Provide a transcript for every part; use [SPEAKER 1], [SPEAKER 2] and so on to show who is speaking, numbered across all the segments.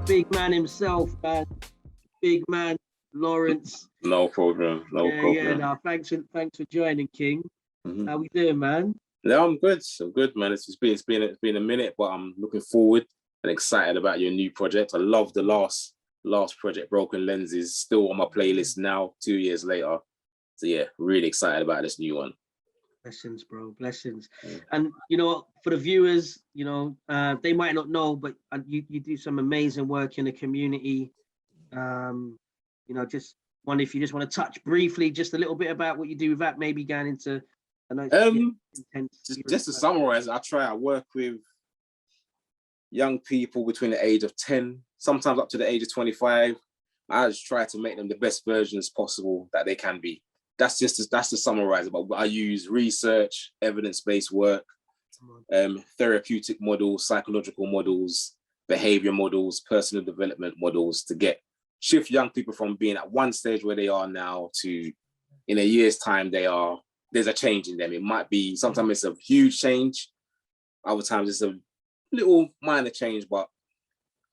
[SPEAKER 1] big man himself, man. Big man, Lawrence.
[SPEAKER 2] No problem. No problem.
[SPEAKER 1] Yeah. No, thanks for joining, King. How we doing, man?
[SPEAKER 2] Yeah, I'm good. I'm good, man. It's been a minute, but I'm looking forward and excited about your new project. I love the last project, Broken Lenses, still on my playlist now, 2 years later. So yeah, really excited about this new one.
[SPEAKER 1] Blessings, bro. Blessings.
[SPEAKER 2] Yeah.
[SPEAKER 1] And for the viewers, they might not know, but you do some amazing work in the community. Just wonder if you just want to touch briefly just a little bit about what you do with that, maybe going into
[SPEAKER 2] just to summarize, I work with young people between the age of 10, sometimes up to the age of 25. I just try to make them the best versions possible that they can be. That's to summarize about what I use: research, evidence-based work, therapeutic models, psychological models, behavior models, personal development models to shift young people from being at one stage where they are now to in a year's time there's a change in them. It might be, sometimes it's a huge change, other times it's a little minor change, but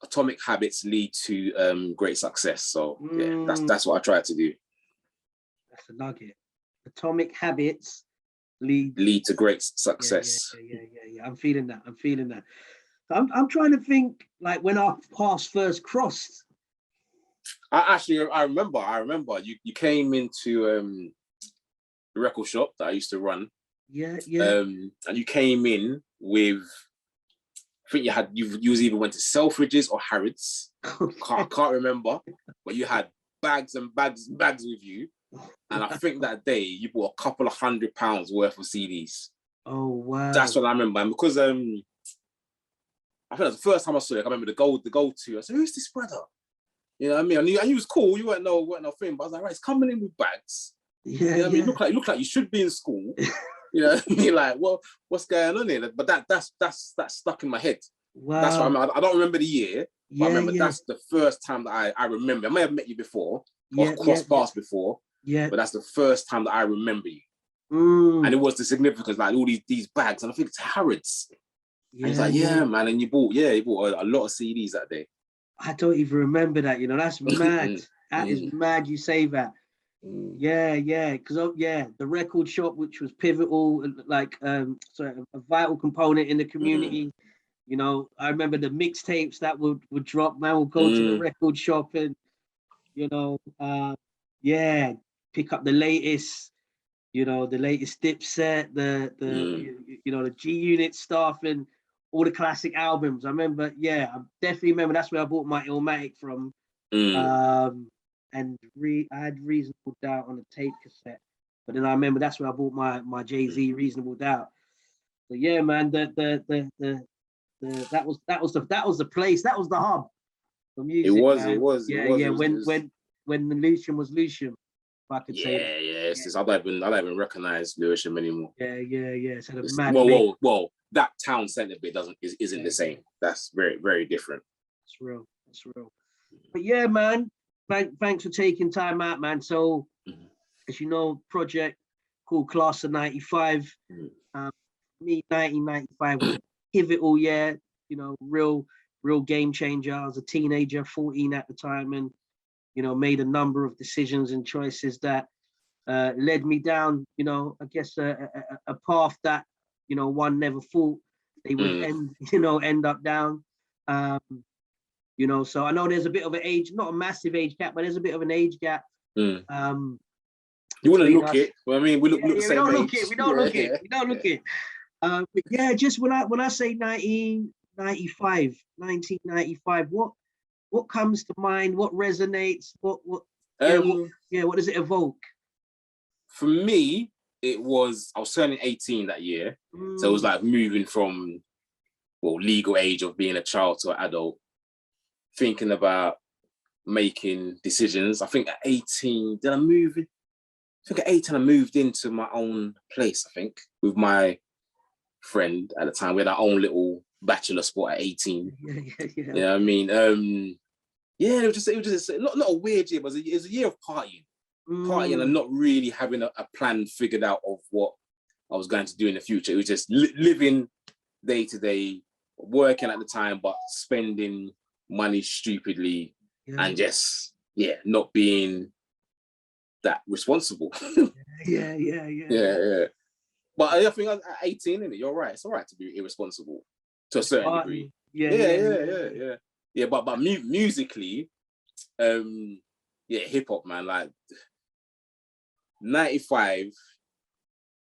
[SPEAKER 2] atomic habits lead to great success. So yeah, that's what I try to do.
[SPEAKER 1] That's a nugget. Atomic habits lead
[SPEAKER 2] to great success.
[SPEAKER 1] Yeah. I'm feeling that. I'm trying to think, like, when our paths first crossed.
[SPEAKER 2] I remember you came into the record shop that I used to run.
[SPEAKER 1] Yeah.
[SPEAKER 2] And you came in with, I think you was either went to Selfridges or Harrods. I can't remember, but you had bags and bags with you. And I think that day you bought a couple of £100 worth of CDs.
[SPEAKER 1] Oh wow!
[SPEAKER 2] That's what I remember. And because I think that's the first time I saw it. I remember the go-to. I said, "Who's this brother?" You know what I mean? And he was cool. You weren't no thing. But I was like, right, it's coming in with bags.
[SPEAKER 1] Yeah.
[SPEAKER 2] You know what I mean? You look like you should be in school. You know what I mean? Like, well, what's going on here? But that's stuck in my head.
[SPEAKER 1] Wow.
[SPEAKER 2] That's what I remember. I don't remember the year, but I remember that's the first time that I remember. I may have met you before or crossed paths before. Yeah. But that's the first time that I remember you. And it was the significance, like all these bags. And I think it's Harrods. Yeah, and he's like, yeah, man. And you bought a lot of CDs that day.
[SPEAKER 1] I don't even remember that, that's mad. That is mad you say that. Yeah. Because the record shop, which was pivotal, like a vital component in the community. I remember the mixtapes that would drop. Man would go to the record shop and, pick up the latest, the latest Dipset, the G Unit stuff and all the classic albums. I remember, I definitely remember that's where I bought my Illmatic from. And I had Reasonable Doubt on a tape cassette. But then I remember that's where I bought my Jay-Z Reasonable Doubt. So yeah, man, that was the place, that was the hub for music.
[SPEAKER 2] It was.
[SPEAKER 1] When the Lewisham was Lewisham, if I could say that.
[SPEAKER 2] Yeah. I don't even recognize Lewisham anymore.
[SPEAKER 1] Yeah. So
[SPEAKER 2] well, that town centre bit isn't the same. That's very, very different.
[SPEAKER 1] That's real. But yeah, man, thanks for taking time out, man. So, as you know, project called Class of 95. Me, 1995 was a pivotal year, real game changer. I was a teenager, 14 at the time, and made a number of decisions and choices that led me down, I guess a path that one never thought they would end up down. So I know there's a bit of an age, not a massive age gap, but there's a bit of an age gap.
[SPEAKER 2] You wouldn't look it. Well, I mean, we look the same age.
[SPEAKER 1] We don't look it. But yeah, just when I say 1995, what comes to mind? What resonates? What does it evoke?
[SPEAKER 2] For me, I was turning 18 that year. So it was like moving from legal age of being a child to an adult, thinking about making decisions. I think at 18, did I move in? I think at 18 I moved into my own place, I think, with my friend at the time. We had our own little bachelor spot at 18.
[SPEAKER 1] Yeah.
[SPEAKER 2] You know what I mean? It was just not a weird year, but it was a year of partying and not really having a plan figured out of what I was going to do in the future. It was just living day to day, working at the time, but spending money stupidly
[SPEAKER 1] Yeah.
[SPEAKER 2] and just not being that responsible.
[SPEAKER 1] Yeah.
[SPEAKER 2] Yeah. But I think at 18, innit, you're right. It's all right to be irresponsible to a certain degree. Yeah. But musically, hip hop, man. Like 95.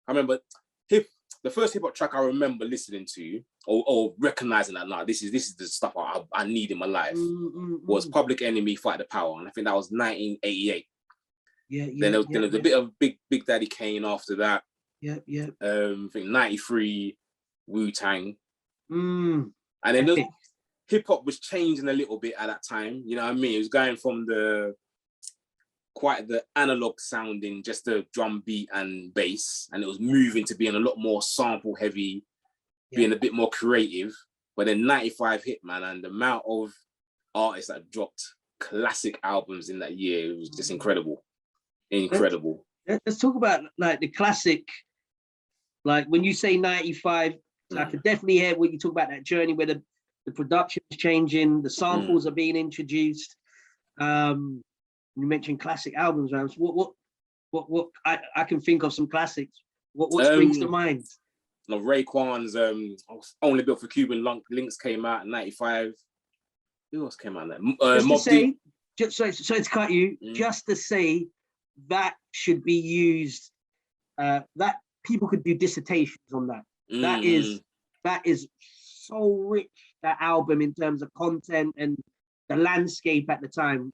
[SPEAKER 2] I remember the first hip hop track I remember listening to or recognizing that this is the stuff I need in my life was Public Enemy, Fight the Power, and I think that was 1988. Then there was a bit of Big Daddy Kane after that. I think 93 Wu-Tang. And then hip hop was changing a little bit at that time. You know what I mean? It was going from quite the analog sounding, just the drum beat and bass, and it was moving to being a lot more sample heavy, being a bit more creative. But then 95 hit, man, and the amount of artists that dropped classic albums in that year, it was just incredible.
[SPEAKER 1] Let's talk about like the classic, like when you say 95, I could definitely hear what you talk about, that journey where the production is changing, the samples are being introduced. You mentioned classic albums, man. What I can think of some classics. What springs to mind?
[SPEAKER 2] Raekwon's Only Built for Cuban Links came out in 95. Who else came out there?
[SPEAKER 1] Sorry to cut you, just to say that should be used, that people could do dissertations on that. That is so rich, that album, in terms of content and the landscape at the time.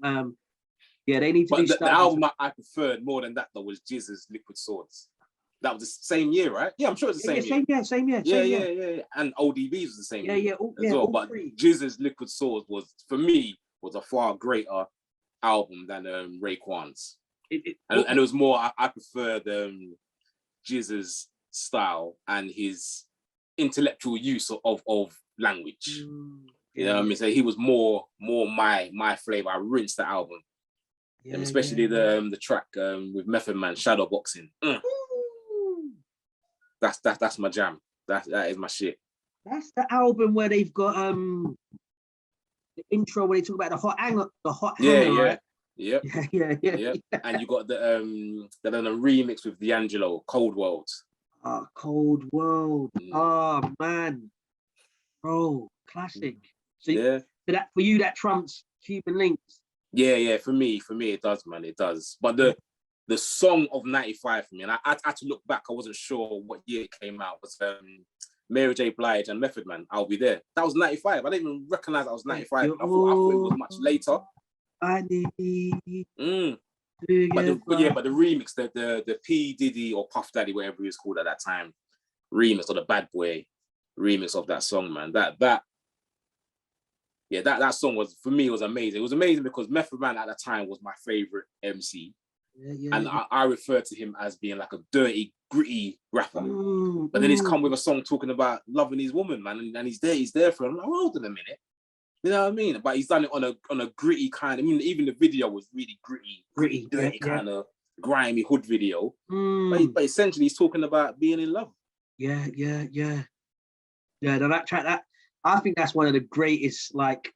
[SPEAKER 1] They need to do stuff.
[SPEAKER 2] The album I preferred more than that though was Jizz's Liquid Swords. That was the same year, right? Yeah, I'm sure it's the same year.
[SPEAKER 1] Same year.
[SPEAKER 2] Yeah. And ODB's was the same year as well. But Jizz's Liquid Swords was, for me, a far greater album than Raekwon's. And it was more, I preferred Jizz's style and his intellectual use of language. You know what I mean? So he was more my flavor. I rinsed the album. Especially the track with Method Man, Shadow Boxing. That's my jam. That is my shit.
[SPEAKER 1] That's the album where they've got the intro where they talk about the hot hanger, right?
[SPEAKER 2] Yep. Yeah. And you got the remix with D'Angelo, Cold World.
[SPEAKER 1] Cold World. Oh man, bro, classic. So for you, that trumps Cuban Links.
[SPEAKER 2] Yeah, for me it does, man, it does. But the song of 95 for me, and I had to look back, I wasn't sure what year it came out, was Mary J. Blige and Method Man, I'll Be There. That was 95. I didn't even recognize that was 95. I thought it was much later.
[SPEAKER 1] I need
[SPEAKER 2] but the remix, the P. Diddy or Puff Daddy, whatever he was called at that time, remix, or the Bad Boy remix of that song, man. That song was, for me, was amazing. It was amazing because Method Man at the time was my favorite MC. I refer to him as being like a dirty, gritty rapper. But then he's come with a song talking about loving his woman, man, and he's there for him. I'm like, hold on a minute. You know what I mean? But he's done it on a gritty kind of, I mean, even the video was really gritty, dirty, kind of grimy hood video. But essentially he's talking about being in love.
[SPEAKER 1] Yeah. That track, I think that's one of the greatest, like,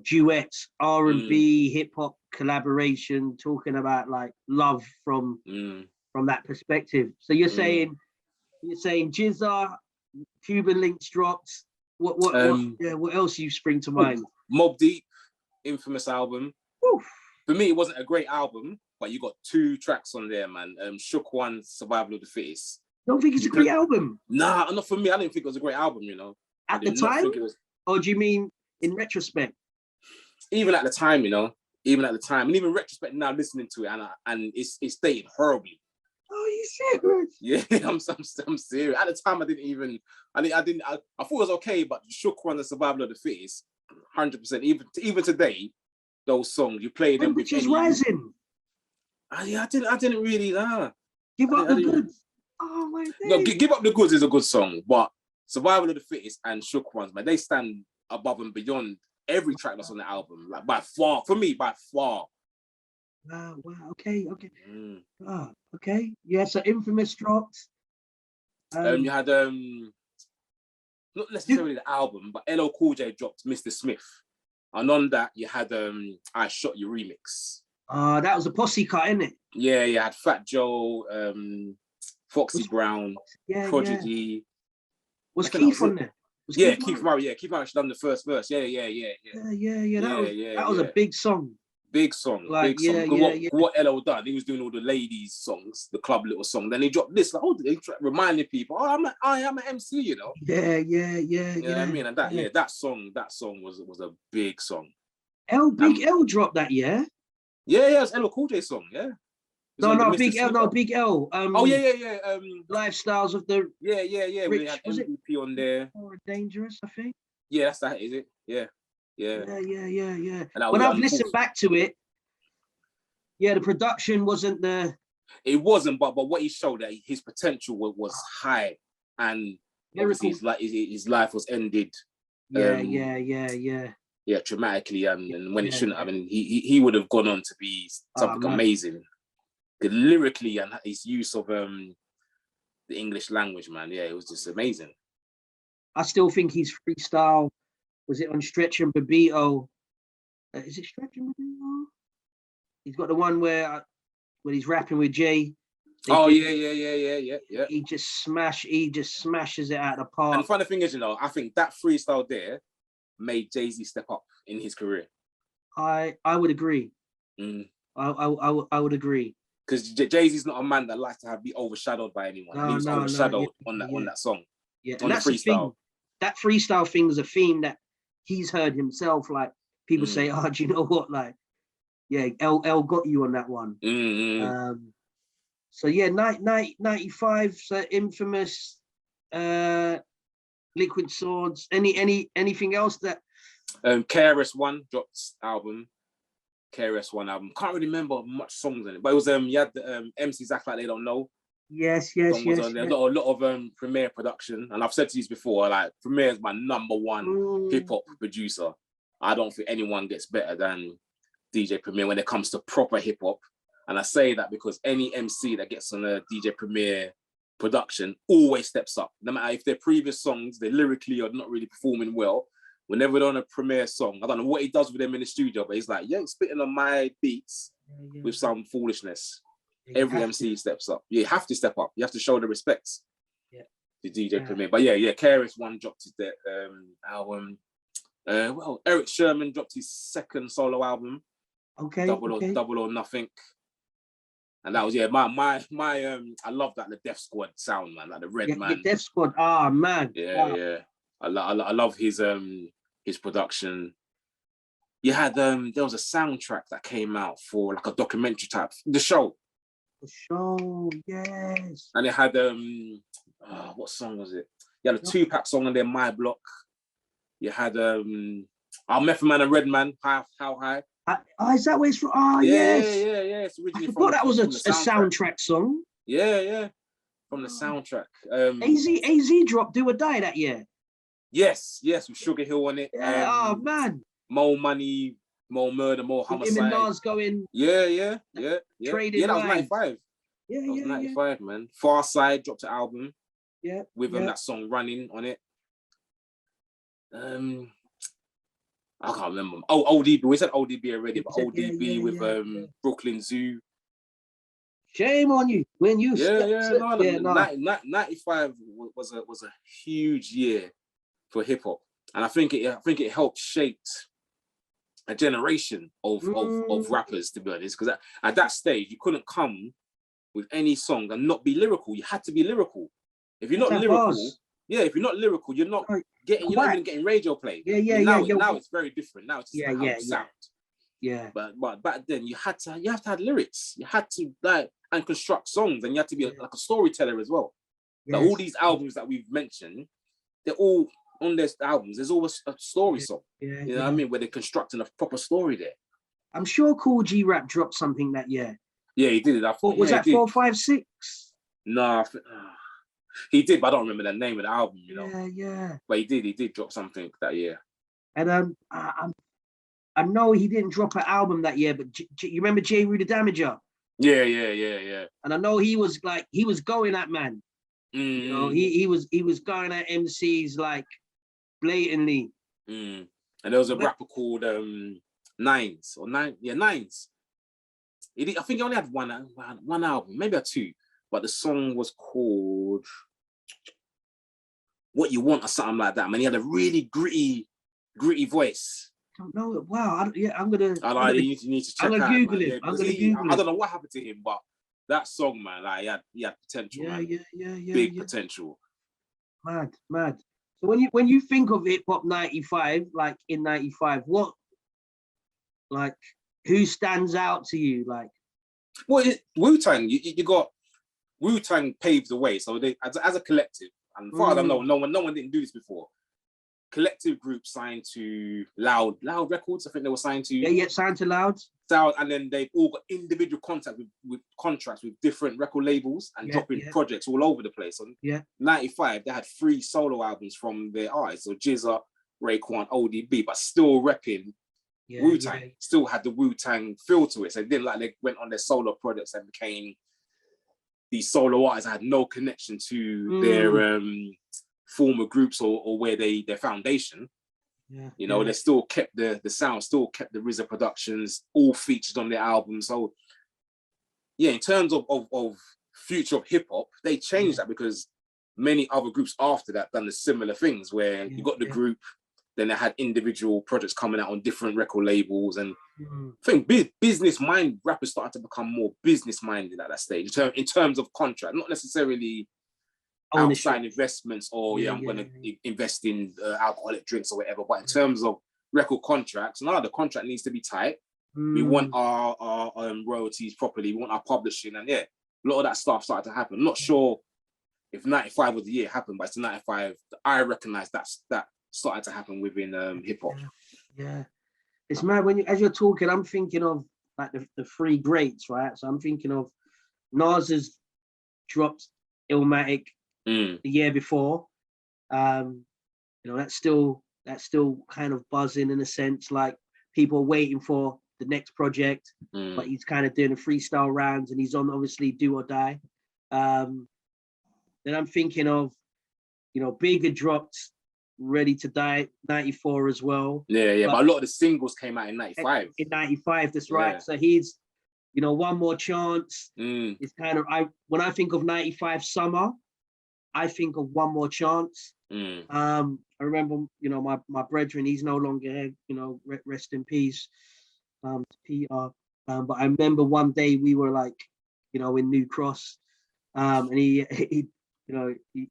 [SPEAKER 1] duets, R&B, hip hop collaboration, talking about like love from that perspective. So you're saying Jizza, Cuban Links drops. What else you spring to mind?
[SPEAKER 2] Mobb Deep, infamous album.
[SPEAKER 1] Oof.
[SPEAKER 2] For me, it wasn't a great album, but you got 2 tracks on there, man. Shook One, Survival of the Fittest.
[SPEAKER 1] Don't think it's a great album?
[SPEAKER 2] Nah, not for me. I didn't think it was a great album,
[SPEAKER 1] At the time? Or do you mean in retrospect?
[SPEAKER 2] Even at the time, even at the time, and even retrospect now, listening to it, and it's dated horribly.
[SPEAKER 1] Oh, you serious?
[SPEAKER 2] Yeah, I'm serious. At the time, I thought it was okay, but Shook One, the Survival of the Fittest, 100%. Even today, those songs you play them.
[SPEAKER 1] Which is rising.
[SPEAKER 2] I didn't really.
[SPEAKER 1] Give Up the Goods. Oh my days.
[SPEAKER 2] No, Give Up the Goods is a good song, but Survival of the Fittest and Shook Ones, man, they stand above and beyond every track that's on the album, like by far. For me, by far.
[SPEAKER 1] Wow. Okay. Okay. Yeah. So Infamous dropped.
[SPEAKER 2] You had not necessarily the album, but LL Cool J dropped Mr. Smith. And on that, you had I Shot You remix.
[SPEAKER 1] That was a posse cut, isn't it?
[SPEAKER 2] Yeah, you had Fat Joe, Foxy Brown, Prodigy.
[SPEAKER 1] Yeah. Was Keith on there?
[SPEAKER 2] Keith Murray. Yeah, Keith Murray done the first verse. Yeah.
[SPEAKER 1] That was a big song.
[SPEAKER 2] Big song.
[SPEAKER 1] Like,
[SPEAKER 2] big song. What LL done, he was doing all the ladies' songs, the club little song. Then he dropped this, like, reminding people, I am an MC, you know.
[SPEAKER 1] Yeah.
[SPEAKER 2] You know what I mean? And that song was a big song.
[SPEAKER 1] Big L dropped that, yeah?
[SPEAKER 2] Yeah, it's LL Cool J song, yeah.
[SPEAKER 1] No, Big L, Big L. Lifestyles of the
[SPEAKER 2] Rich, we had MVP on there.
[SPEAKER 1] More dangerous, I think.
[SPEAKER 2] Yeah, that's that, is it? Yeah.
[SPEAKER 1] When I've listened back to it, the production wasn't the.
[SPEAKER 2] It wasn't, but what he showed, that his potential was high, and obviously his life was ended. Traumatically, and when it shouldn't have. And he would have gone on to be something amazing. Lyrically, and his use of the English language, man. Yeah, it was just amazing.
[SPEAKER 1] I still think his freestyle, was it on Stretch and Babito? Is it Stretch and Babito? He's got the one where he's rapping with Jay.
[SPEAKER 2] Yeah.
[SPEAKER 1] He just smashes it out of the park.
[SPEAKER 2] And the funny thing is, I think that freestyle there made Jay-Z step up in his career.
[SPEAKER 1] I would agree. I would agree.
[SPEAKER 2] Because Jay-Z's not a man that likes to be overshadowed by anyone. He was overshadowed on that song.
[SPEAKER 1] Yeah, and that's the freestyle. That freestyle thing was a theme that he's heard himself. Like, people say, do you know what? Like, L got you on that one. So 95, so infamous, Liquid Swords. Anything else that?
[SPEAKER 2] KRS-One dropped album. KRS-One album. Can't really remember much songs in it, but it was you had the MCs Act Like They Don't Know.
[SPEAKER 1] Yes.
[SPEAKER 2] A lot of Premier production, and I've said to these before, like, Premier is my number one hip hop producer. I don't think anyone gets better than DJ Premier when it comes to proper hip hop. And I say that because any MC that gets on a DJ Premier production always steps up. No matter if their previous songs, they lyrically are not really performing well. Whenever they're on a Premier song, I don't know what he does with them in the studio, but he's like, spitting on my beats with some foolishness. Every MC steps up. You have to step up. You have to show the respects to DJ Premier. But KRS-One dropped his album. Eric Sherman dropped his second solo album. Double or Nothing. And that was my I love that, the Def Squad sound, man, like the Red Man.
[SPEAKER 1] The Def Squad, man.
[SPEAKER 2] Yeah. I love his production. You had there was a soundtrack that came out for like a documentary type, The Show,
[SPEAKER 1] yes.
[SPEAKER 2] And it had what song was it? You had a Tupac song on there, My Block. You had Method Man and Redman, How High.
[SPEAKER 1] Is that where it's from?
[SPEAKER 2] Yes. Yeah. It's originally
[SPEAKER 1] I forgot that was a soundtrack song.
[SPEAKER 2] Yeah. From the soundtrack.
[SPEAKER 1] AZ dropped Do or Die that year.
[SPEAKER 2] Yes, with Sugar Hill on it.
[SPEAKER 1] Yeah, man.
[SPEAKER 2] More money, more murder, more homicide.
[SPEAKER 1] Him and Nas going.
[SPEAKER 2] Yeah.
[SPEAKER 1] Trading.
[SPEAKER 2] That was 95.
[SPEAKER 1] Yeah,
[SPEAKER 2] that was 95, man. Far Side dropped an album.
[SPEAKER 1] Yeah.
[SPEAKER 2] With that song Running on it. I can't remember. ODB. We said ODB already, but ODB with Brooklyn Zoo.
[SPEAKER 1] Shame on you when you.
[SPEAKER 2] 95 was a huge year for hip hop, and I think it helped shape a generation of rappers, to be honest. Because at that stage, you couldn't come with any song and not be lyrical. You had to be lyrical. If you're not lyrical, you're not even getting radio play. Now it's very different. Now it's just sound.
[SPEAKER 1] Yeah.
[SPEAKER 2] But back then you have to have lyrics. You had to and construct songs, and you had to be like a storyteller as well. Yes. Like all these albums that we've mentioned, they're all on their albums. There's always a story song. You know what I mean? Where they're constructing a proper story there. I'm
[SPEAKER 1] sure Cool G Rap dropped something that year.
[SPEAKER 2] Yeah, he did it.
[SPEAKER 1] Was that 4, 5, 6?
[SPEAKER 2] No, he did, but I don't remember the name of the album.
[SPEAKER 1] Yeah.
[SPEAKER 2] But he did drop something that year.
[SPEAKER 1] And I know he didn't drop an album that year, but you remember J. Rue the Damager?
[SPEAKER 2] Yeah.
[SPEAKER 1] And I know he was going at man.
[SPEAKER 2] Mm.
[SPEAKER 1] You know, he was going at MCs like blatantly.
[SPEAKER 2] And there was a rapper called Nines. I think he only had one album, maybe a two, but the song was called What You Want or something like that. Man, he had a really gritty voice.
[SPEAKER 1] I don't know. Wow. I'm gonna.
[SPEAKER 2] You need to check
[SPEAKER 1] I'm gonna
[SPEAKER 2] out.
[SPEAKER 1] Google
[SPEAKER 2] Man.
[SPEAKER 1] him.
[SPEAKER 2] Yeah,
[SPEAKER 1] I'm gonna
[SPEAKER 2] Google
[SPEAKER 1] him.
[SPEAKER 2] I don't know what happened to him, but that song, man, like he had potential, man. Big potential.
[SPEAKER 1] Mad. So when you think of hip hop 95, like in 95, what, like, who stands out to you? Like,
[SPEAKER 2] well, Wu-Tang, you got Wu-Tang paved the way. So they, as a collective, and as far as I know, no one didn't do this before. Collective group signed to Loud Records. I think they were signed to.
[SPEAKER 1] Yeah, signed to Loud.
[SPEAKER 2] And then they've all got individual with contracts with different record labels and dropping projects all over the place. On 95, they had 3 solo albums from their artists, so Jizza, Raekwon, ODB, but still repping Wu-Tang. Still had the Wu-Tang feel to it. So it didn't like they went on their solo projects and became these solo artists that had no connection to their former groups or where their foundation. They still kept the sound, still kept the RZA productions, all featured on their album. So in terms of future of hip hop, they changed that because many other groups after that done the similar things where you got the group, then they had individual projects coming out on different record labels. And I think business mind rappers started to become more business minded at that stage in terms of contract, not necessarily outside investments or I'm going to invest in alcoholic drinks or whatever, but in terms of record contracts, the contract needs to be tight. We want our royalties properly, we want our publishing, and a lot of that stuff started to happen. I'm not sure if 95 was the year it happened, but it's 95 I recognize that started to happen within hip-hop.
[SPEAKER 1] It's mad when as you're talking, I'm thinking of like the 3 greats, right? So I'm thinking of Nas has dropped Illmatic the year before. That's still kind of buzzing in a sense, like people are waiting for the next project, but he's kind of doing a freestyle rounds and he's on obviously Do or Die. Then I'm thinking of, Big had dropped Ready to Die 94 as well.
[SPEAKER 2] But a lot of the singles came out in 95.
[SPEAKER 1] In 95, that's right. So he's, One More Chance. It's kind of when I think of 95 summer, I think of One More Chance. I remember, my brethren, he's no longer here, rest in peace, Peter. But I remember one day we were like, in New Cross, and he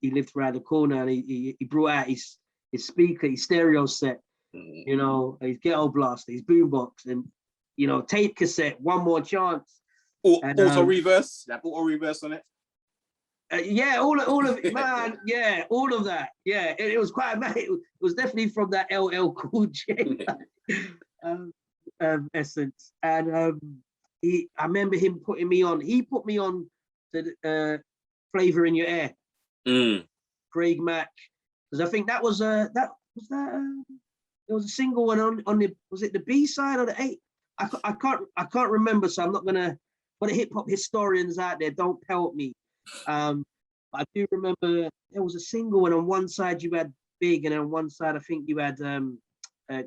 [SPEAKER 1] lived around the corner and he brought out his speaker, his stereo set, his ghetto blaster, his boombox, and tape cassette, One More Chance.
[SPEAKER 2] Auto reverse, that auto reverse on it.
[SPEAKER 1] All of it, man. All of that. It was quite mad. It was definitely from that LL Cool J essence. And I remember him putting me on. He put me on to Flavor in Your Air. Craig Mack, because I think that was there was a single one on the, was it the B side or the A? I can't remember, so I'm not gonna. For the hip hop historians out there, don't pelt me. I do remember there was a single, and on one side you had Big, and on one side I think you had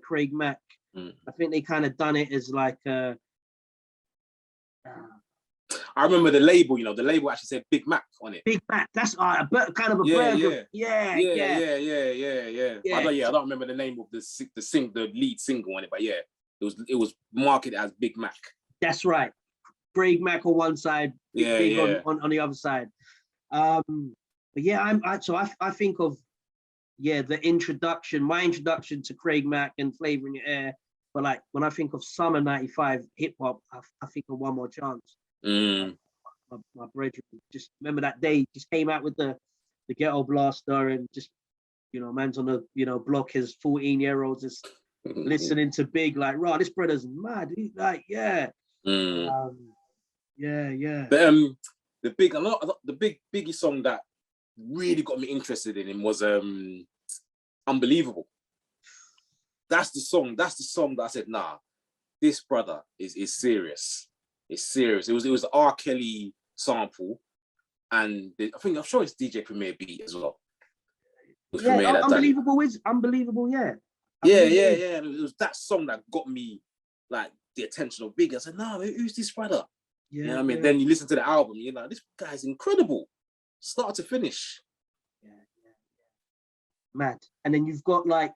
[SPEAKER 1] Craig Mack. I think they kind of done it as like
[SPEAKER 2] I remember the label. The label actually said Big Mac on it.
[SPEAKER 1] Big Mac. That's kind of a burger. Yeah.
[SPEAKER 2] I don't remember the name of the lead single on it, but it was marketed as Big Mac.
[SPEAKER 1] That's right. Craig Mack on one side, Big on the other side. But I think of the introduction, my introduction to Craig Mack and Flavor in Your Air. But like when I think of summer 95 hip hop, I think of One More Chance. My brethren, just remember that day, just came out with the ghetto blaster and just man's on the block as 14-year-olds just listening to Big, like, right, this brother's mad. He's like,
[SPEAKER 2] But the Biggie song that really got me interested in him was Unbelievable. That's the song that I said, nah, this brother is serious. It's serious. It was the R. Kelly sample, and I'm sure it's DJ Premier beat as well. was
[SPEAKER 1] Yeah,
[SPEAKER 2] Premier that done it.
[SPEAKER 1] Unbelievable is Unbelievable, yeah.
[SPEAKER 2] Yeah.
[SPEAKER 1] Unbelievable is.
[SPEAKER 2] It was that song that got me like the attention of Biggie. I said, no, who's this brother?
[SPEAKER 1] Yeah,
[SPEAKER 2] You know what I mean?
[SPEAKER 1] yeah.
[SPEAKER 2] Then you listen to the album, you're like, this guy's incredible, start to finish.
[SPEAKER 1] Yeah. Mad. And then you've got like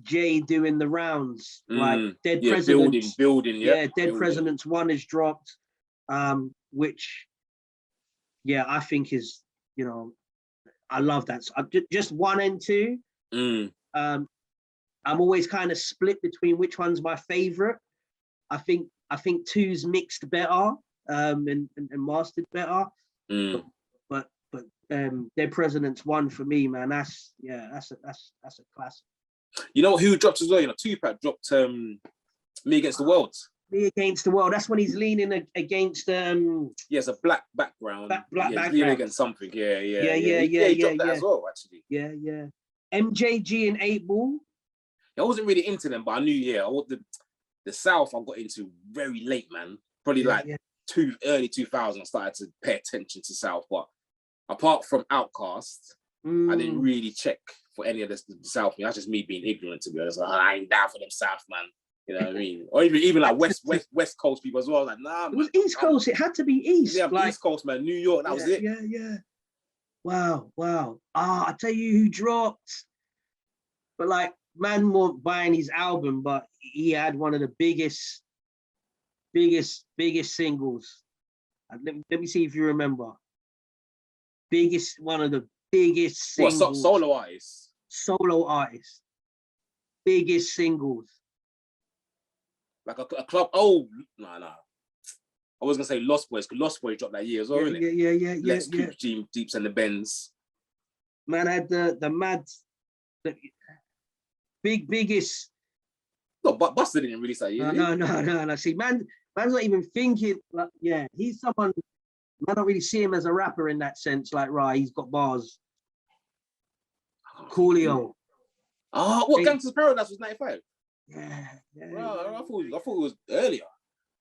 [SPEAKER 1] Jay doing the rounds, like Dead Presidents.
[SPEAKER 2] Building,
[SPEAKER 1] yeah. Dead Presidents 1 is dropped, which, yeah, I think is, I love that. So just 1 and 2. I'm always kind of split between which one's my favorite. I think 2's mixed better, and mastered better. But Dead Presidents 1 for me, man. That's a classic.
[SPEAKER 2] You know who dropped as well? You know, Tupac dropped Me Against the World.
[SPEAKER 1] Me Against the World. That's when he's leaning against
[SPEAKER 2] it's a black background.
[SPEAKER 1] Black
[SPEAKER 2] he's
[SPEAKER 1] background.
[SPEAKER 2] leaning against something. Yeah. He dropped that as well, actually.
[SPEAKER 1] Yeah. MJG and 8 Ball.
[SPEAKER 2] I wasn't really into them, but I knew, the South I got into very late, man. Probably early 2000s, I started to pay attention to South. But apart from Outkast, I didn't really check for any of the South. That's just me being ignorant, to be honest. Like, I ain't down for them South, man. You know what I mean? Or even like West Coast people as well. Like, nah,
[SPEAKER 1] it was East Coast. It had to be East.
[SPEAKER 2] Yeah,
[SPEAKER 1] like,
[SPEAKER 2] East Coast, man. New York, that was it.
[SPEAKER 1] Yeah. Wow. I tell you who dropped. But like, man, weren't buying his album, but he had one of the biggest singles. Let me see if you remember. One of the biggest singles.
[SPEAKER 2] What, solo artists?
[SPEAKER 1] Solo artists. Biggest singles.
[SPEAKER 2] Like a club. Oh, no. I was gonna say Lost Boys, because Lost Boys dropped that year as well, innit?
[SPEAKER 1] Yeah.
[SPEAKER 2] Let's Keep Deeps and the Bends.
[SPEAKER 1] Man had the mad, biggest.
[SPEAKER 2] No, but Buster didn't release that year.
[SPEAKER 1] No. See, man's not even thinking. Like, he's someone. I don't really see him as a rapper in that sense. Like, right, he's got bars. Coolio.
[SPEAKER 2] Oh, what? Gangsta's Paradise was 95.
[SPEAKER 1] Yeah.
[SPEAKER 2] Well, I thought it was earlier.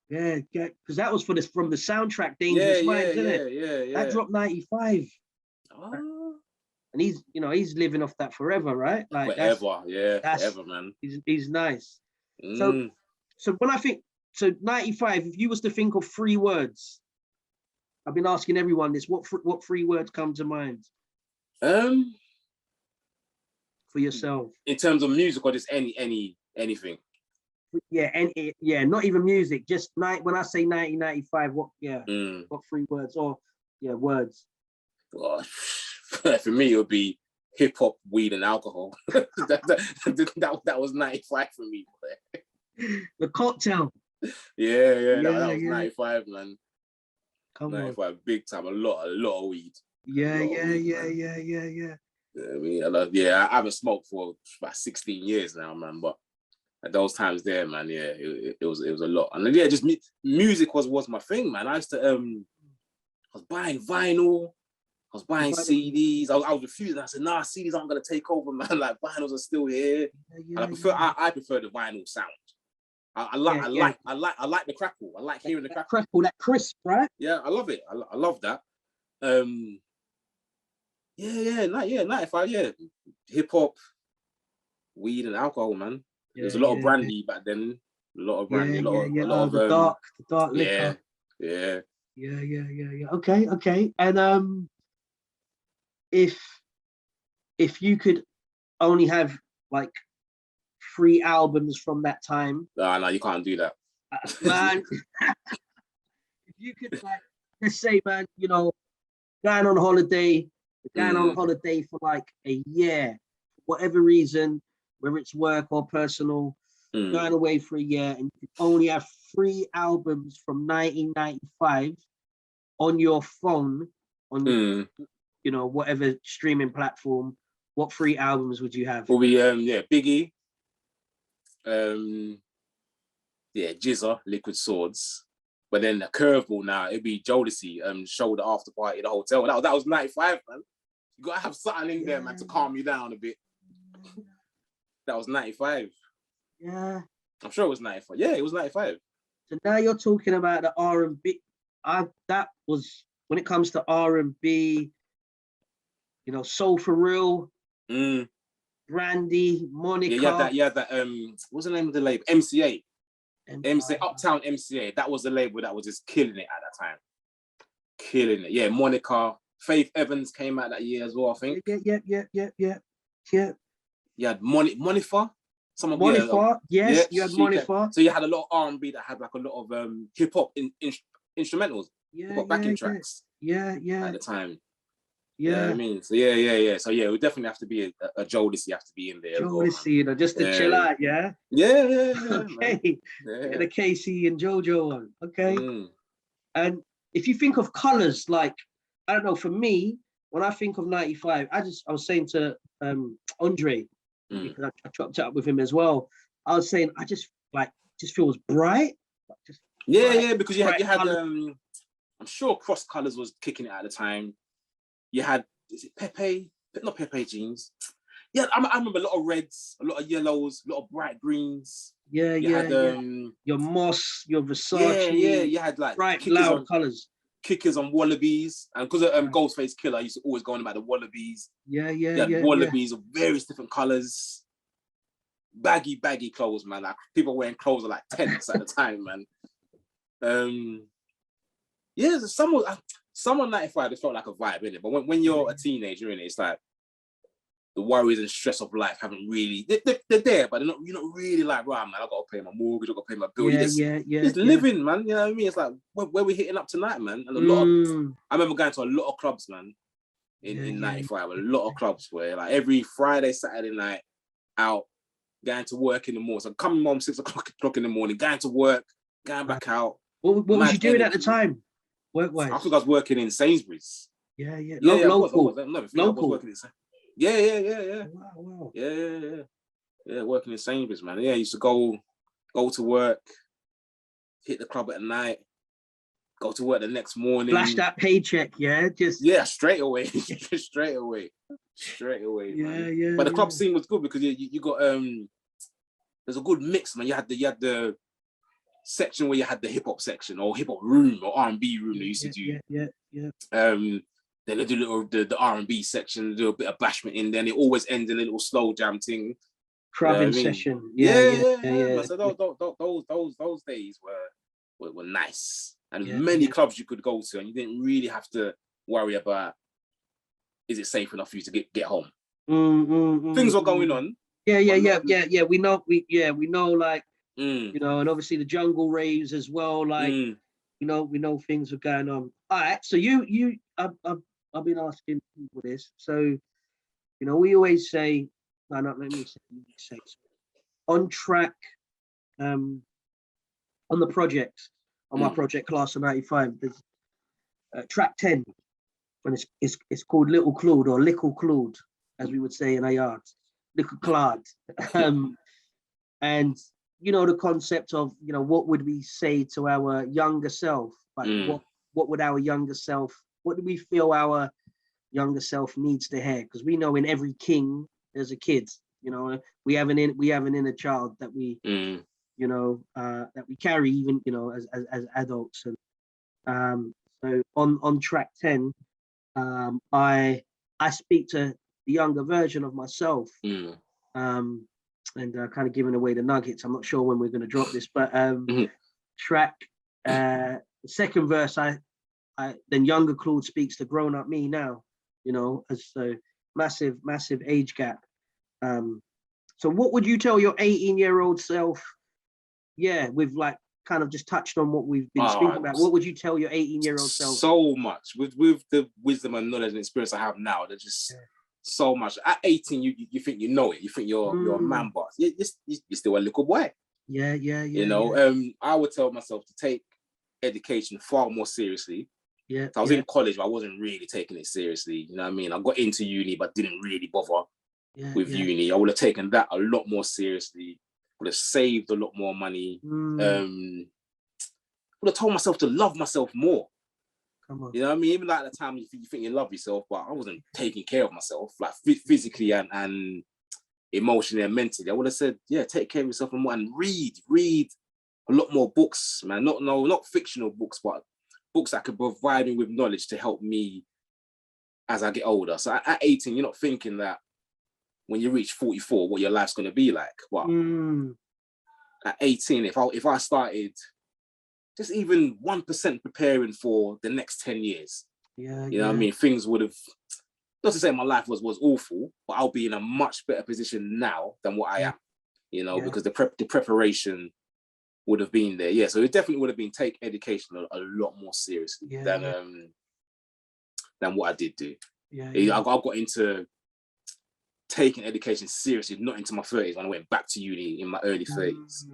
[SPEAKER 1] Yeah, because that was from the soundtrack Dangerous Minds, isn't it?
[SPEAKER 2] Yeah.
[SPEAKER 1] That dropped 95.
[SPEAKER 2] Oh.
[SPEAKER 1] And he's living off that forever, right? Like
[SPEAKER 2] forever, man.
[SPEAKER 1] He's nice. So when I think 95, if you was to think of 3 words, I've been asking everyone this. What 3 words come to mind? For yourself.
[SPEAKER 2] In terms of music or just anything.
[SPEAKER 1] Yeah, not even music. Just when I say 1995, what 3 words or words?
[SPEAKER 2] Gosh. For me, it would be hip hop, weed, and alcohol. that was 95 for me.
[SPEAKER 1] The cocktail.
[SPEAKER 2] Yeah, that was 95, man.
[SPEAKER 1] Come
[SPEAKER 2] 95,
[SPEAKER 1] on.
[SPEAKER 2] big time. A lot of weed.
[SPEAKER 1] Yeah.
[SPEAKER 2] I mean, I haven't smoked for about 16 years now, man. But at those times there, man, it was a lot. And then, just music was my thing, man. I used to I was buying vinyl. I was buying CDs. I was refusing. I said, nah, CDs aren't gonna take over, man. Like, vinyls are still here. And I prefer the vinyl sound. I like the crackle. I like hearing the crackle.
[SPEAKER 1] Crackle, that crisp, right?
[SPEAKER 2] Yeah, I love it. I love that. 95, hip hop, weed and alcohol, man. There's a lot of brandy back then. A lot of brandy, a lot of
[SPEAKER 1] the dark liquor.
[SPEAKER 2] Yeah.
[SPEAKER 1] Okay. And if you could only have like 3 albums from that time.
[SPEAKER 2] No, you can't do that.
[SPEAKER 1] Man, if you could, like, let's say, man, going on holiday for like a year, for whatever reason, whether it's work or personal, going away for a year, and you could only have 3 albums from 1995 on your phone, on whatever streaming platform, what 3 albums would you have?
[SPEAKER 2] Will be Biggie, Jizza, Liquid Swords, but then the curveball now it'd be Jodeci, Shoulder After Party at the hotel. That was 95, man. You gotta have something in there, man, to calm you down a bit. That was 95.
[SPEAKER 1] Yeah,
[SPEAKER 2] I'm sure it was 95. Yeah, it was 95.
[SPEAKER 1] So now you're talking about the R&B. That was when it comes to R&B. Soul for Real.
[SPEAKER 2] Mm.
[SPEAKER 1] Brandy, Monica.
[SPEAKER 2] Yeah, you had that. What's the name of the label? MCA. MCA,
[SPEAKER 1] Empire.
[SPEAKER 2] Uptown MCA. That was the label that was just killing it at that time. Killing it. Yeah, Monica. Faith Evans came out that year as well, I think.
[SPEAKER 1] Yeah.
[SPEAKER 2] You had Monifa.
[SPEAKER 1] Monifa, yes, you had Monifa.
[SPEAKER 2] So you had a lot of R&B that had like a lot of hip hop instrumentals, hip hop backing tracks.
[SPEAKER 1] Yeah.
[SPEAKER 2] At the time.
[SPEAKER 1] Yeah.
[SPEAKER 2] You know what I mean? So yeah. So yeah, it would definitely have to be a Jodeci have to be in there.
[SPEAKER 1] Jodeci, you know, just to chill out, yeah?
[SPEAKER 2] Yeah.
[SPEAKER 1] Okay.
[SPEAKER 2] Yeah.
[SPEAKER 1] The Casey and JoJo one. Okay.
[SPEAKER 2] Mm.
[SPEAKER 1] And if you think of colors, like, I don't know, for me, when I think of 95, I was saying to Andre, because I chopped it up with him as well. I was saying, I just feels bright.
[SPEAKER 2] Because you had I'm sure Cross Colors was kicking it at the time. You had, is it Pepe? Not Pepe jeans. Yeah, I remember a lot of reds, a lot of yellows, a lot of bright greens.
[SPEAKER 1] You had your Moss, your Versace.
[SPEAKER 2] You had like
[SPEAKER 1] bright, loud colors.
[SPEAKER 2] Kickers on Wallabies, and because of Ghostface Killer, I used to always go on about the Wallabies. Wallabies of various different colors. Baggy clothes, man. Like people wearing clothes of like tents at the time, man. Summer 95, it felt like a vibe, innit? But when you're a teenager, innit, it's like the worries and stress of life haven't really, they're there, but you're not really like, right, man, I gotta pay my mortgage, I gotta pay my bill. Just living, man. You know what I mean? It's like, where we hitting up tonight, man? And I remember going to a lot of clubs, man, in 95, a lot of clubs where like every Friday, Saturday night, out, going to work in the morning. So coming home 6 o'clock in the morning, going to work, going back out.
[SPEAKER 1] What was you doing at the time? Work-wise?
[SPEAKER 2] I think I was working in Sainsbury's.
[SPEAKER 1] Local.
[SPEAKER 2] Yeah.
[SPEAKER 1] Wow.
[SPEAKER 2] Yeah, working in Sainsbury's, man. Yeah, I used to go to work, hit the club at night, go to work the next morning.
[SPEAKER 1] Flash that paycheck, yeah?
[SPEAKER 2] Straight away. Straight away, man.
[SPEAKER 1] Yeah.
[SPEAKER 2] But the club scene was good because you got there's a good mix, man. You had the section where you had the hip hop section or hip hop room or R&B room they used to do.
[SPEAKER 1] Yeah.
[SPEAKER 2] Then they do the R&B section, do a bit of bashment in there, and it always ends in a little slow jam thing.
[SPEAKER 1] Crubbing session.
[SPEAKER 2] Yeah. So those days were nice. And many clubs you could go to, and you didn't really have to worry about, is it safe enough for you to get home? Things were going on.
[SPEAKER 1] Yeah. We know, like, you know, and obviously the jungle raves as well. Like, we know things were going on. All right. So I've been asking people this. So, you know, we always say, no, not let me say on track, on the project, on my project Class of 95, there's track 10, and it's called Little Claude, or Lickle Claude, as we would say in our yards, Lickle Claude. And you know, the concept of, you know, what would we say to our younger self? Like what would our younger self, what do we feel our younger self needs to hear? Because we know in every king there's a kid. You know, we have an inner child that we you know, that we carry even, you know, as adults. And so on track 10, I speak to the younger version of myself, and kind of giving away the nuggets. I'm not sure when we're going to drop this, but track the second verse, then younger Claude speaks to grown up me now, you know, as a massive age gap. So what would you tell your 18-year-old self? Yeah, we've like kind of just touched on what we've been speaking about. What would you tell your 18-year-old self?
[SPEAKER 2] So much with the wisdom and knowledge and experience I have now. There's just so much. At 18, you think you know it. You think you're a man, but you're still a little boy.
[SPEAKER 1] Yeah.
[SPEAKER 2] You know, I would tell myself to take education far more seriously.
[SPEAKER 1] Yeah.
[SPEAKER 2] So I was in college, but I wasn't really taking it seriously. You know what I mean? I got into uni, but didn't really bother with uni. I would have taken that a lot more seriously. Would have saved a lot more money. Would have told myself to love myself more.
[SPEAKER 1] Come on.
[SPEAKER 2] You know what I mean? Even like at the time you think you love yourself, but I wasn't taking care of myself, like physically and emotionally and mentally. I would have said, yeah, take care of yourself more and read a lot more books, man. Not fictional books, but books that could provide me with knowledge to help me as I get older. So at 18, you're not thinking that when you reach 44, what your life's gonna be like. Well, at 18, if I started just even 1% preparing for the next 10 years, you know what I mean, things would have, not to say my life was awful, but I'll be in a much better position now than what I am, you know, because the preparation would have been there. Yeah, so it definitely would have been take education a lot more seriously than what I did do. I got into taking education seriously, not into my 30s, when I went back to uni in my early 30s.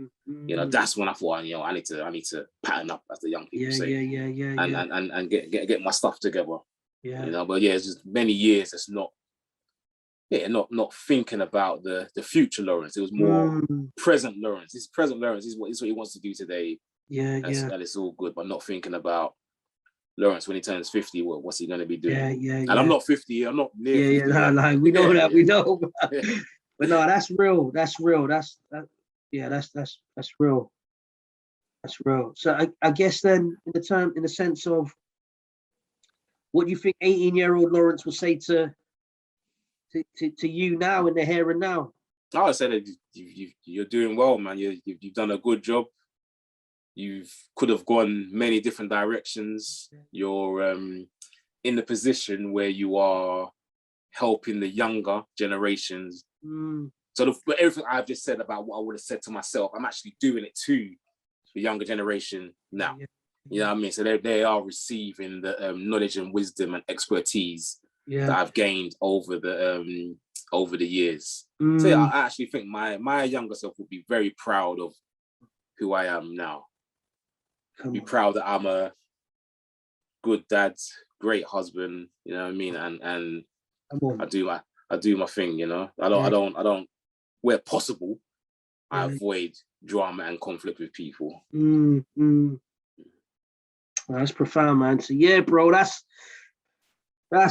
[SPEAKER 2] You know, that's when I thought, you know, I need to pattern up, as the young people say, and get my stuff together. You know, but it's just many years. It's not thinking about the future Lawrence. It was more present Lawrence. This present Lawrence is what he wants to do today. And it's all good, but not thinking about Lawrence when he turns 50. What's he going to be doing? And I'm not 50. I'm not near 50.
[SPEAKER 1] Like, we know that. We know. But no, that's real. That's real. That's real. That's real. So I guess then, in the sense of, what do you think 18-year-old Lawrence will say to you now, in the here and now?
[SPEAKER 2] I would say that you're doing well, man. You've done a good job. You could have gone many different directions. You're in the position where you are helping the younger generations. So everything I've just said about what I would have said to myself, I'm actually doing it to the younger generation now. You know what I mean? So they are receiving the knowledge and wisdom and expertise that I've gained over the years. So I actually think my younger self would be very proud of who I am now. Be proud that I'm a good dad, great husband, you know what I mean, and I do my thing, you know. I don't where possible, I avoid drama and conflict with people.
[SPEAKER 1] Well, that's profound, man. So yeah, bro, that's I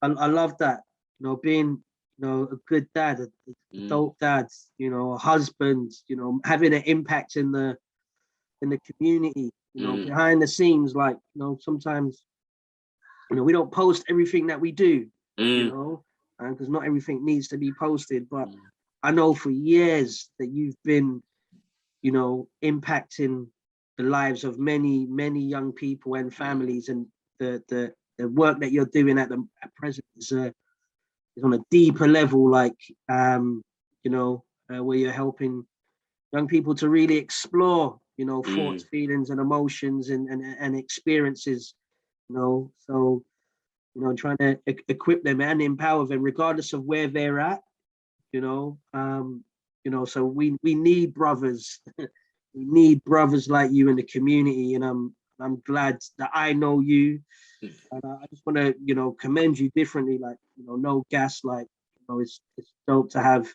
[SPEAKER 1] love that. You know, being, you know, a good dad, a dope dad, you know, a husband, you know, having an impact in the community, you know, behind the scenes. Like, you know, sometimes, you know, we don't post everything that we do, you know, because not everything needs to be posted. But I know for years that you've been, you know, impacting the lives of many young people and families, and the work that you're doing at present is on a deeper level, like you know, where you're helping young people to really explore, you know, thoughts, feelings, and emotions, and experiences, you know. So, you know, trying to equip them and empower them, regardless of where they're at, you know. You know, so we need brothers. We need brothers like you in the community, and I'm glad that I know you. And I just want to, you know, commend you differently. Like, you know, no gaslight. You know, it's dope to have,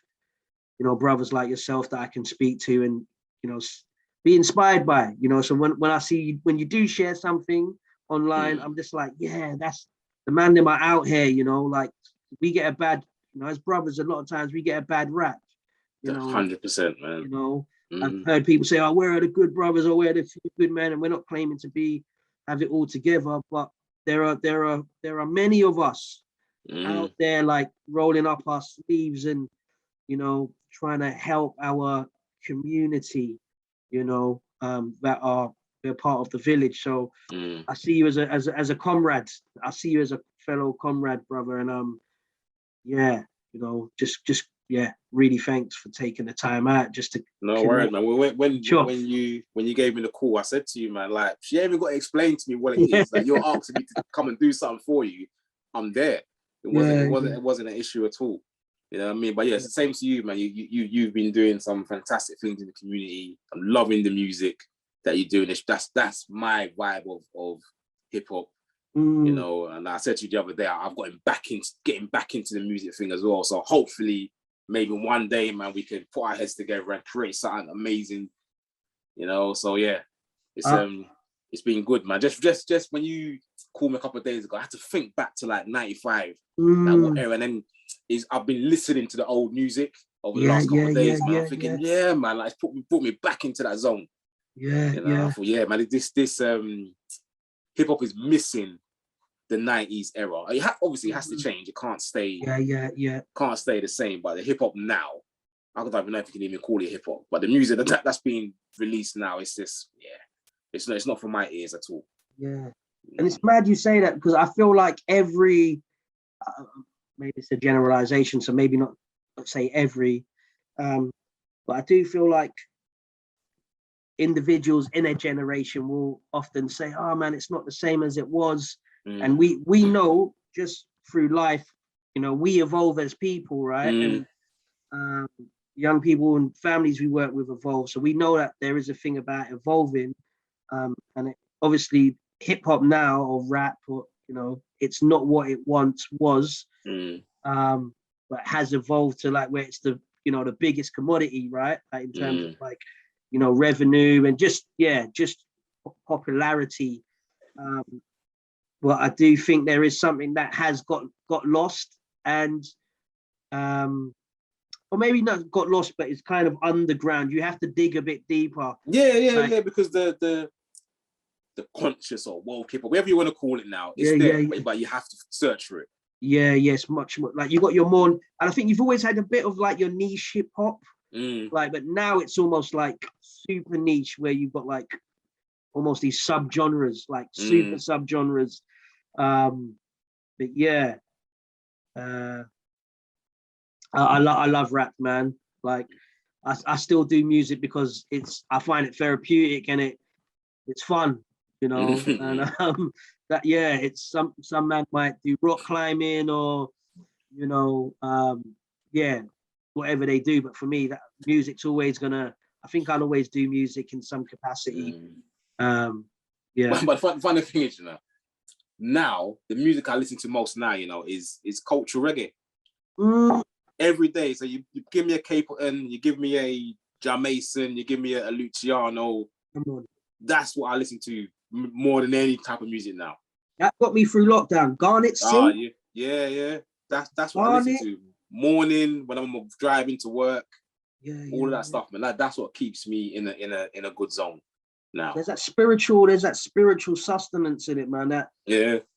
[SPEAKER 1] you know, brothers like yourself that I can speak to and, you know, be inspired by. You know, so when I see you, when you do share something online, I'm just like, yeah, that's the man them are out here. You know, like, we get a bad, you know, as brothers, a lot of times we get a bad rap. You know,
[SPEAKER 2] 100%, man.
[SPEAKER 1] You know, I've heard people say, oh, where are the good brothers, or where are the good men? And we're not claiming to have it all together, but there are many of us out there, like, rolling up our sleeves and, you know, trying to help our community, you know, they're part of the village. So I see you as a comrade. I see you as a fellow comrade, brother. And yeah, you know, just really thanks for taking the time out just to.
[SPEAKER 2] No worries, man. When you gave me the call, I said to you, man, like, she ain't even got to explain to me what it is. Like, you're asking me to come and do something for you. I'm there. It wasn't an issue at all. You know what I mean? But yeah, it's the same to you, man. You've been doing some fantastic things in the community. I'm loving the music that you're doing. That's my vibe of hip hop. You know, and I said to you the other day, I've got getting back into the music thing as well. So hopefully, maybe one day, man, we can put our heads together and create something amazing. You know, so yeah, it's been good, man. Just when you called me a couple of days ago, I had to think back to like 95, like what era, and then I've been listening to the old music over the last couple of days, man. I'm thinking, man, like, it's put me back into that zone. You know, I thought, man, this hip hop is missing the 90s era. Obviously it has to change. It can't stay.
[SPEAKER 1] Yeah.
[SPEAKER 2] Can't stay the same. But the hip hop now, I don't even know if you can even call it hip hop. But the music that's being released now, it's just it's not for my ears at all.
[SPEAKER 1] Yeah, and it's mad you say that, because I feel like every maybe it's a generalization, so maybe not say every, but I do feel like individuals in a generation will often say, "Oh man, it's not the same as it was," and we know just through life, you know, we evolve as people, right? And young people and families we work with evolve, so we know that there is a thing about evolving, and obviously hip hop now or rap, or you know, it's not what it once was, but has evolved to like where it's the, you know, the biggest commodity, right? Like in terms of like, you know, revenue and just popularity. But I do think there is something that has got lost, and or maybe not got lost, but it's kind of underground. You have to dig a bit deeper.
[SPEAKER 2] Yeah, because the conscious or woke hip hop, whatever you want to call it now, it's there, but you have to search for it.
[SPEAKER 1] Yes, much more. Like you got your more, and I think you've always had a bit of like your niche hip hop, like, but now it's almost like super niche, where you've got like almost these subgenres, like super subgenres. But yeah, I love rap, man. Like I still do music because I find it therapeutic and it's fun, you know. And it's some man might do rock climbing or, you know, whatever they do. But for me, that music's always I think I'll always do music in some capacity.
[SPEAKER 2] But funny thing is, you know, now the music I listen to most now, you know, is cultural reggae. Every day. So you give me a Capleton, you give me a Jamaican, you give me a Luciano. That's what I listen to more than any type of music now.
[SPEAKER 1] That got me through lockdown. Garnet Sing.
[SPEAKER 2] Yeah. That's what I listen to. Morning when I'm driving to work. All of that stuff, man. Like, that's what keeps me in a good zone now.
[SPEAKER 1] There's that spiritual sustenance in it, man. That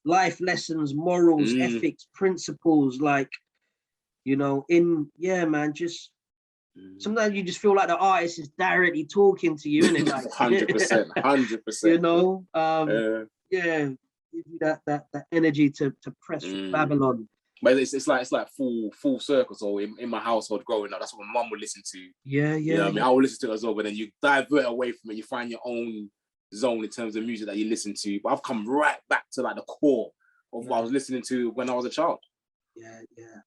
[SPEAKER 1] life lessons, morals, ethics, principles, like, you know, man, just sometimes you just feel like the artist is directly talking to you, innit? Like
[SPEAKER 2] 100%.
[SPEAKER 1] You know, give you that energy to press Babylon.
[SPEAKER 2] But it's like full circle. So in my household growing up, that's what my mum would listen to. You know what I mean? I would listen to it as well, but then you divert away from it. You find your own zone in terms of music that you listen to. But I've come right back to like the core of what I was listening to when I was a child.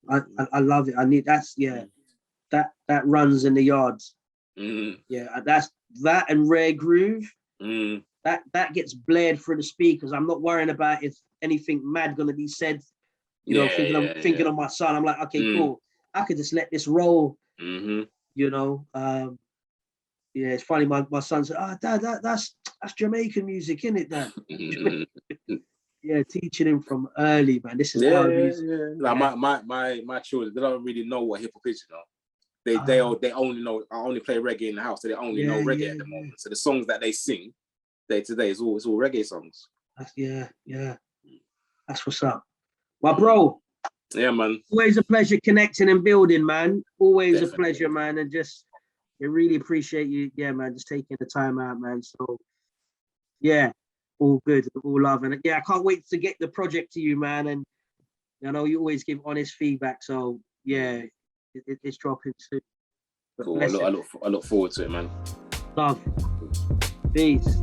[SPEAKER 1] I love it. I need that runs in the yards. That's that and rare groove. That gets blared through the speakers. I'm not worrying about if anything mad gonna be said. You know, thinking of my son. I'm like, okay, cool. I could just let this roll. You know, it's funny. My son said, "Oh, Dad, that's Jamaican music, isn't it, Dad?" Teaching him from early, man. This is
[SPEAKER 2] Like my children, they don't really know what hip hop is, you know. They only know, I only play reggae in the house, so they only know reggae at the moment. So the songs that they sing day to day is all reggae songs.
[SPEAKER 1] That's what's up. Well, bro.
[SPEAKER 2] Yeah, man.
[SPEAKER 1] Always a pleasure connecting and building, man. Always Definitely. A pleasure, man. And just, I really appreciate you, man, just taking the time out, man. So, all good, all love. And I can't wait to get the project to you, man. And I know you always give honest feedback. So, it's dropping soon.
[SPEAKER 2] Cool. I look forward to it, man.
[SPEAKER 1] Love. Peace.